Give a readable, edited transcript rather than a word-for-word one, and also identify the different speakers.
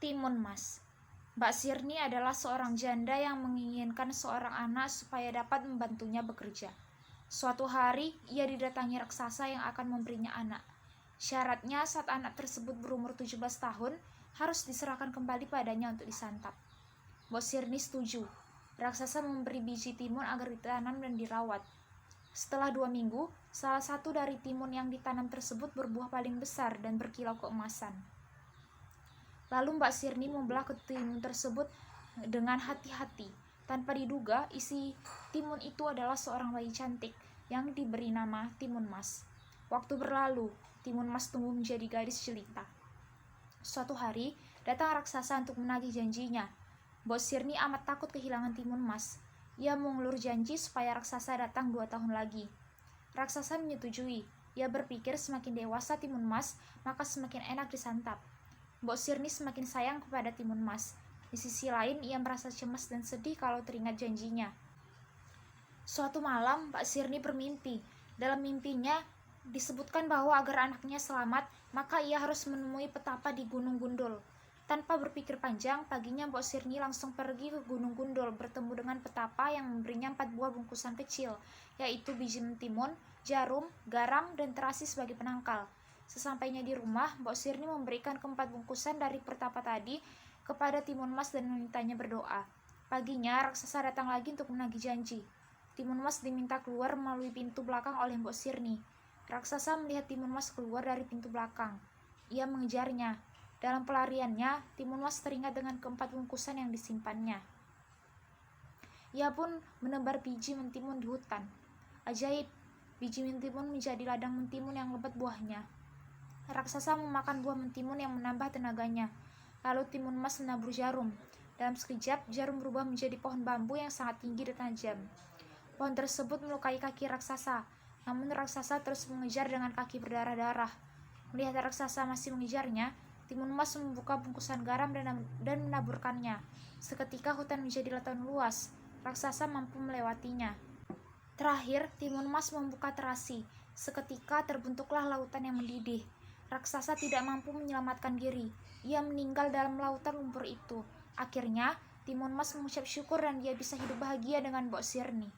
Speaker 1: Timun Mas. Mbak Sirni adalah seorang janda yang menginginkan seorang anak supaya dapat membantunya bekerja. Suatu hari, ia didatangi raksasa yang akan memberinya anak. Syaratnya saat anak tersebut berumur 17 tahun, harus diserahkan kembali padanya untuk disantap. Mbak Sirni setuju. Raksasa memberi biji timun agar ditanam dan dirawat. Setelah 2 minggu, salah satu dari timun yang ditanam tersebut berbuah paling besar dan berkilau keemasan. Lalu Mbak Sirni membelah timun tersebut dengan hati-hati. Tanpa diduga, isi timun itu adalah seorang bayi cantik yang diberi nama Timun Mas. Waktu berlalu, Timun Mas tumbuh menjadi gadis jelita. Suatu hari, datang raksasa untuk menagih janjinya. Mbak Sirni amat takut kehilangan Timun Mas. Ia mengulur janji supaya raksasa datang 2 tahun lagi. Raksasa menyetujui. Ia berpikir semakin dewasa Timun Mas, maka semakin enak disantap. Mbok Sirni semakin sayang kepada Timun Mas. Di sisi lain, ia merasa cemas dan sedih kalau teringat janjinya. Suatu malam, Mbak Sirni bermimpi. Dalam mimpinya, disebutkan bahwa agar anaknya selamat, maka ia harus menemui petapa di Gunung Gundul. Tanpa berpikir panjang, paginya Mbok Sirni langsung pergi ke Gunung Gundul bertemu dengan petapa yang memberinya 4 buah bungkusan kecil, yaitu biji mentimun, jarum, garam, dan terasi sebagai penangkal. Sesampainya di rumah, Mbok Sirni memberikan keempat bungkusan dari petapa tadi kepada Timun Mas dan memintanya berdoa. Paginya, raksasa datang lagi untuk menagih janji. Timun Mas diminta keluar melalui pintu belakang oleh Mbok Sirni. Raksasa melihat Timun Mas keluar dari pintu belakang. Ia mengejarnya. Dalam pelariannya, Timun Mas teringat dengan keempat bungkusan yang disimpannya. Ia pun menebar biji mentimun di hutan. Ajaib, biji mentimun menjadi ladang mentimun yang lebat buahnya. Raksasa memakan buah mentimun yang menambah tenaganya. Lalu Timun Mas menabur jarum. Dalam sekejap, jarum berubah menjadi pohon bambu yang sangat tinggi dan tajam. Pohon tersebut melukai kaki raksasa. Namun raksasa terus mengejar dengan kaki berdarah-darah. Melihat raksasa masih mengejarnya, Timun Mas membuka bungkusan garam dan menaburkannya. Seketika hutan menjadi lautan luas. Raksasa mampu melewatinya. Terakhir, Timun Mas membuka terasi. Seketika terbentuklah lautan yang mendidih. Raksasa tidak mampu menyelamatkan diri. Ia meninggal dalam lautan lumpur itu. Akhirnya, Timun Mas mengucap syukur dan dia bisa hidup bahagia dengan Mbok Sirni.